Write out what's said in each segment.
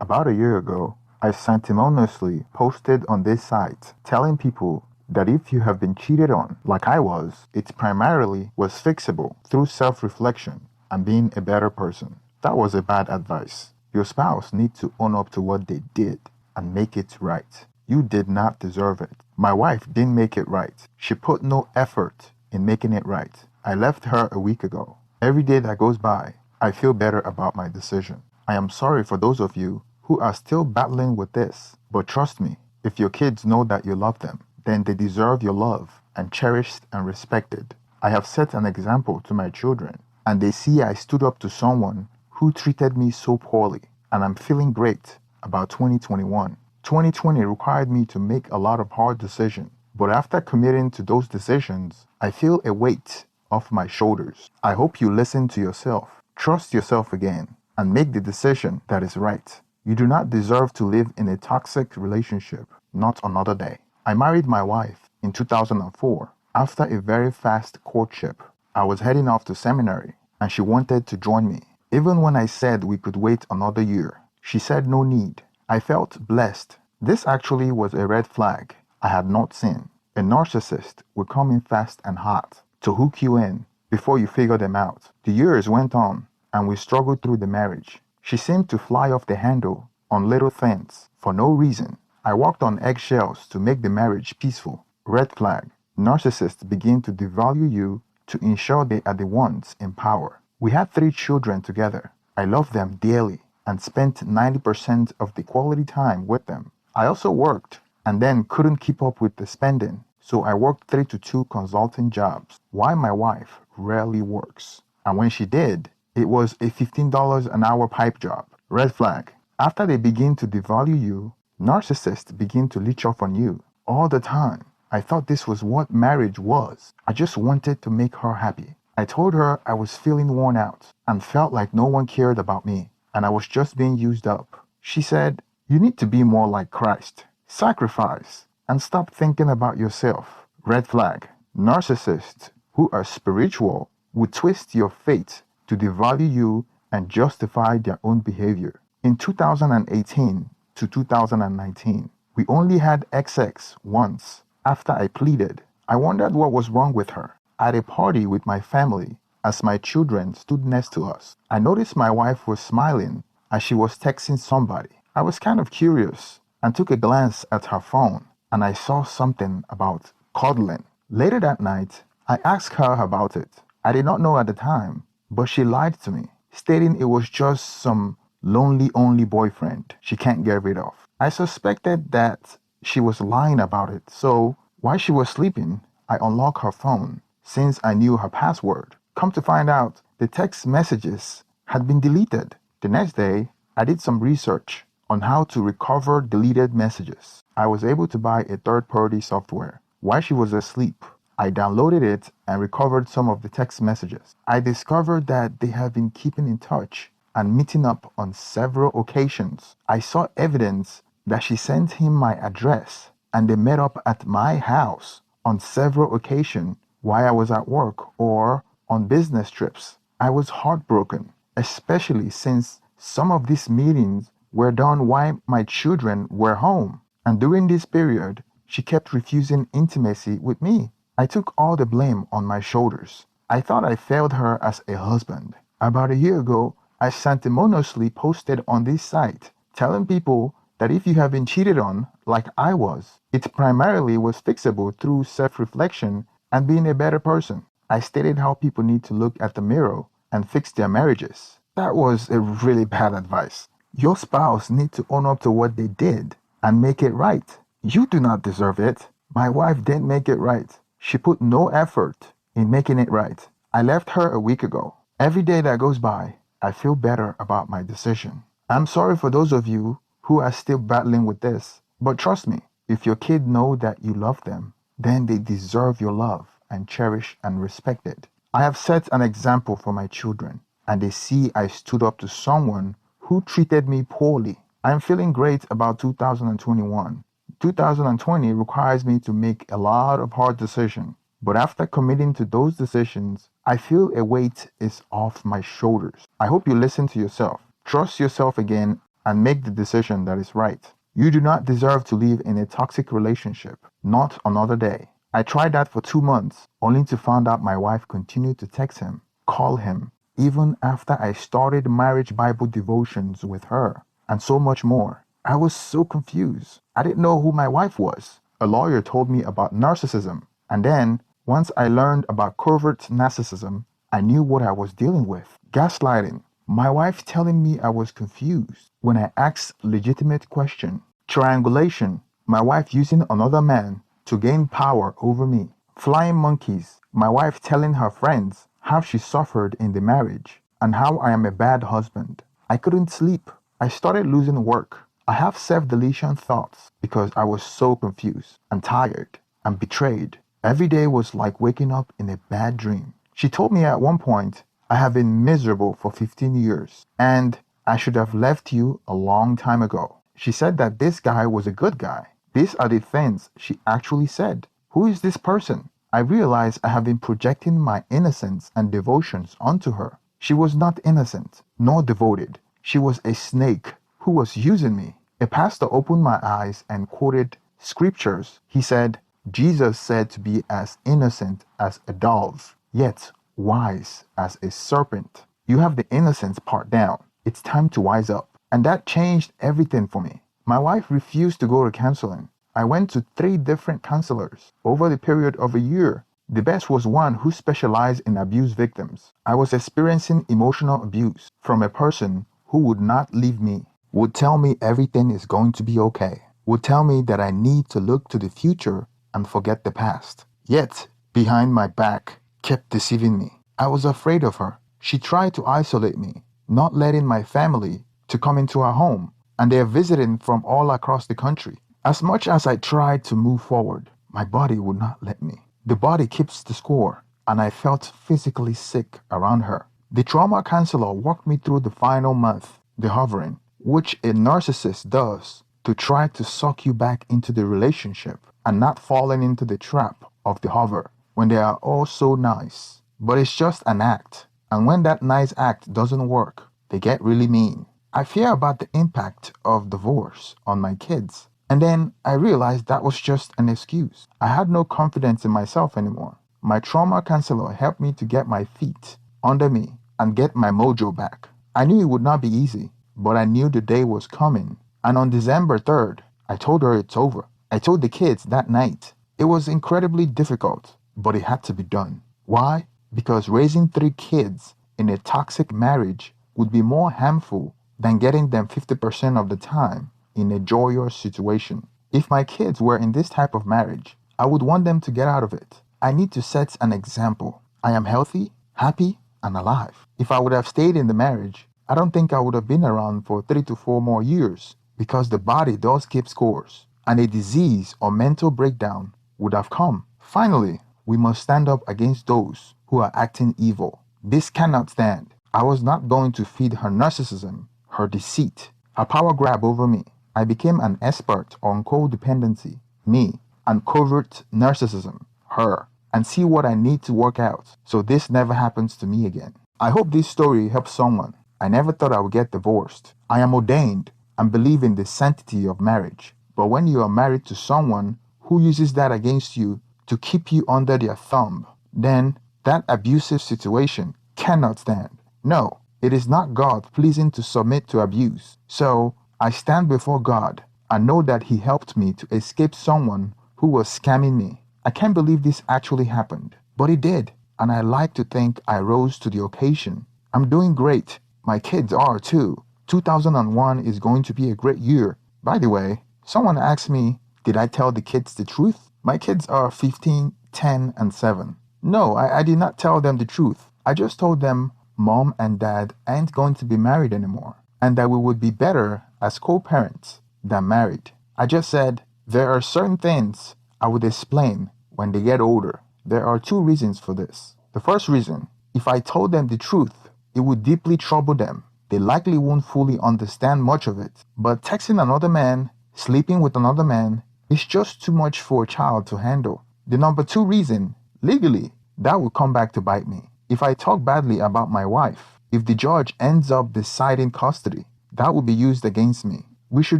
About a year ago, I sanctimoniously posted on this site telling people that if you have been cheated on, like I was, it primarily was fixable through self reflection and being a better person. That was a bad advice. Your spouse needs to own up to what they did and make it right. You did not deserve it. My wife didn't make it right. She put no effort in making it right. I left her a week ago. Every day that goes by, I feel better about my decision. I am sorry for those of you who are still battling with this, but trust me, if your kids know that you love them, then they deserve your love and cherished and respected. I have set an example to my children, and they see I stood up to someone who treated me so poorly, and I'm feeling great about 2021. 2020 required me to make a lot of hard decisions, but after committing to those decisions, I feel a weight off my shoulders. I hope you listen to yourself, trust yourself again, and make the decision that is right. You do not deserve to live in a toxic relationship, not another day. I married my wife in 2004 after a very fast courtship. I was heading off to seminary and she wanted to join me. Even when I said we could wait another year, she said no need. I felt blessed. This actually was a red flag I had not seen. A narcissist would come in fast and hot to hook you in before you figure them out. The years went on and we struggled through the marriage. She seemed to fly off the handle on little things for no reason. I walked on eggshells to make the marriage peaceful. Red flag. Narcissists begin to devalue you to ensure they are the ones in power. We had 3 children together. I loved them dearly and spent 90% of the quality time with them. I also worked and then couldn't keep up with the spending, so I worked 3 to 2 consulting jobs. Why my wife rarely works. And when she did, it was a $15 an hour pipe job. Red flag. After they begin to devalue you, narcissists begin to leech off on you all the time. I thought this was what marriage was. I just wanted to make her happy. I told her I was feeling worn out and felt like no one cared about me and I was just being used up. She said, "You need to be more like Christ. Sacrifice and stop thinking about yourself." Red flag. Narcissists who are spiritual would twist your fate to devalue you and justify their own behavior. In 2018 to 2019, we only had XX once. After I pleaded, I wondered what was wrong with her. At a party with my family, as my children stood next to us, I noticed my wife was smiling as she was texting somebody. I was kind of curious and took a glance at her phone, and I saw something about cuddling. Later that night, I asked her about it. I did not know at the time, but she lied to me, stating it was just some lonely only boyfriend she can't get rid of. I suspected that she was lying about it, so while she was sleeping, I unlocked her phone since I knew her password. Come to find out, the text messages had been deleted. The next day, I did some research on how to recover deleted messages. I was able to buy a third-party software. While she was asleep, I downloaded it and recovered some of the text messages. I discovered that they have been keeping in touch and meeting up on several occasions. I saw evidence that she sent him my address and they met up at my house on several occasions while I was at work or on business trips. I was heartbroken, especially since some of these meetings were done while my children were home. And during this period, she kept refusing intimacy with me. I took all the blame on my shoulders. I thought I failed her as a husband. About a year ago, I sanctimoniously posted on this site telling people that if you have been cheated on, like I was, it primarily was fixable through self-reflection and being a better person. I stated how people need to look at the mirror and fix their marriages. That was a really bad advice. Your spouse needs to own up to what they did and make it right. You do not deserve it. My wife didn't make it right. She put no effort in making it right. I left her a week ago. Every day that goes by, I feel better about my decision. I'm sorry for those of you who are still battling with this, but trust me, if your kid know that you love them, then they deserve your love and cherish and respect it. I have set an example for my children, and they see I stood up to someone who treated me poorly. I'm feeling great about 2021. 2020 requires me to make a lot of hard decisions, but after committing to those decisions, I feel a weight is off my shoulders. I hope you listen to yourself, trust yourself again, and make the decision that is right. You do not deserve to live in a toxic relationship. Not another day. I tried that for 2 months, only to find out my wife continued to text him, call him, even after I started marriage Bible devotions with her, and so much more. I was so confused. I didn't know who my wife was. A lawyer told me about narcissism, and then, once I learned about covert narcissism, I knew what I was dealing with. Gaslighting. My wife telling me I was confused when I asked legitimate question. Triangulation. My wife using another man to gain power over me. Flying monkeys. My wife telling her friends how she suffered in the marriage and how I am a bad husband. I couldn't sleep. I started losing work. I have self-deletion thoughts because I was so confused and tired and betrayed. Every day was like waking up in a bad dream. She told me at one point, I have been miserable for 15 years and I should have left you a long time ago. She said that this guy was a good guy. These are the things she actually said. Who is this person? I realized I have been projecting my innocence and devotions onto her. She was not innocent nor devoted. She was a snake who was using me. A pastor opened my eyes and quoted scriptures. He said, Jesus said to be as innocent as a dove, yet wise as a serpent. You have the innocence part down. It's time to wise up. And that changed everything for me. My wife refused to go to counseling. I went to 3 different counselors over the period of a year. The best was one who specialized in abuse victims. I was experiencing emotional abuse from a person who would not leave me, would tell me everything is going to be okay, would tell me that I need to look to the future and forget the past. Yet, behind my back, kept deceiving me. I was afraid of her. She tried to isolate me, not letting my family to come into our home, and they're visiting from all across the country. As much as I tried to move forward, my body would not let me. The body keeps the score, and I felt physically sick around her. The trauma counselor walked me through the final month, the hovering, which a narcissist does to try to suck you back into the relationship and not falling into the trap of the hover when they are all so nice. But it's just an act, and when that nice act doesn't work, they get really mean. I fear about the impact of divorce on my kids. And then I realized that was just an excuse. I had no confidence in myself anymore. My trauma counselor helped me to get my feet under me and get my mojo back. I knew it would not be easy, but I knew the day was coming. And on December 3rd, I told her it's over. I told the kids that night. It was incredibly difficult, but it had to be done. Why? Because raising 3 kids in a toxic marriage would be more harmful than getting them 50% of the time in a joyous situation. If my kids were in this type of marriage, I would want them to get out of it. I need to set an example. I am healthy, happy, and alive. If I would have stayed in the marriage, I don't think I would have been around for 3 to 4 more years, because the body does keep scores, and a disease or mental breakdown would have come. Finally, we must stand up against those who are acting evil. This cannot stand. I was not going to feed her narcissism, her deceit, her power grab over me. I became an expert on codependency, me, and covert narcissism, her, and see what I need to work out so this never happens to me again. I hope this story helps someone. I never thought I would get divorced. I am ordained and believe in the sanctity of marriage. But when you are married to someone who uses that against you to keep you under their thumb, then that abusive situation cannot stand. No, it is not God pleasing to submit to abuse. So, I stand before God and know that He helped me to escape someone who was scamming me. I can't believe this actually happened, but it did, and I like to think I rose to the occasion. I'm doing great. My kids are too. 2001 is going to be a great year. By the way, someone asked me, did I tell the kids the truth? My kids are 15, 10, and 7. No, I did not tell them the truth. I just told them Mom and Dad ain't going to be married anymore, and that we would be better as co-parents than married. I just said, there are certain things I would explain when they get older. There are 2 reasons for this. The first reason, if I told them the truth, it would deeply trouble them. They likely won't fully understand much of it. But texting another man, sleeping with another man, is just too much for a child to handle. The number 2 reason, legally, that will come back to bite me. If I talk badly about my wife, if the judge ends up deciding custody, that will be used against me. We should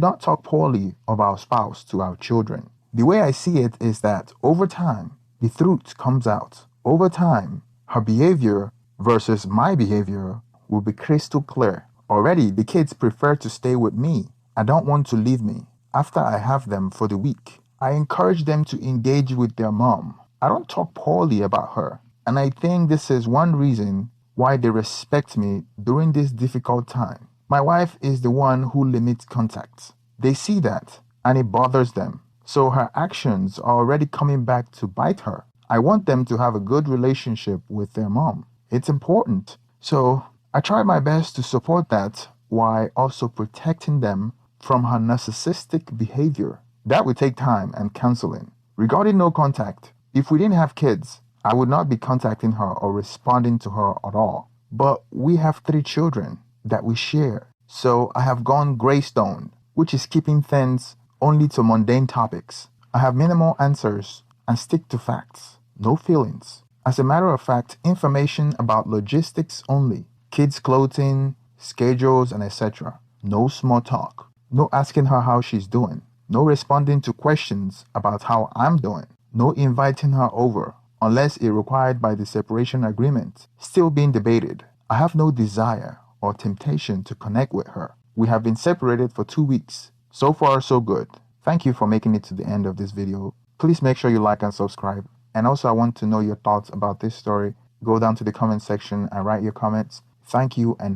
not talk poorly of our spouse to our children. The way I see it is that over time, the truth comes out. Over time, her behavior versus my behavior will be crystal clear. Already, the kids prefer to stay with me. I don't want to leave me after I have them for the week. I encourage them to engage with their mom. I don't talk poorly about her. And I think this is one reason why they respect me during this difficult time. My wife is the one who limits contacts. They see that and it bothers them. So her actions are already coming back to bite her. I want them to have a good relationship with their mom. It's important. So I try my best to support that while also protecting them from her narcissistic behavior. That would take time and counseling. Regarding no contact, if we didn't have kids, I would not be contacting her or responding to her at all. But we have 3 children that we share. So I have gone Greystone, which is keeping things only to mundane topics. I have minimal answers and stick to facts, no feelings. As a matter of fact, information about logistics only, kids' clothing, schedules, and etc. No small talk. No asking her how she's doing. No responding to questions about how I'm doing. No inviting her over unless it required by the separation agreement. Still being debated. I have no desire or temptation to connect with her. We have been separated for 2 weeks. So far, so good. Thank you for making it to the end of this video. Please make sure you like and subscribe. And also, I want to know your thoughts about this story. Go down to the comment section and write your comments. Thank you and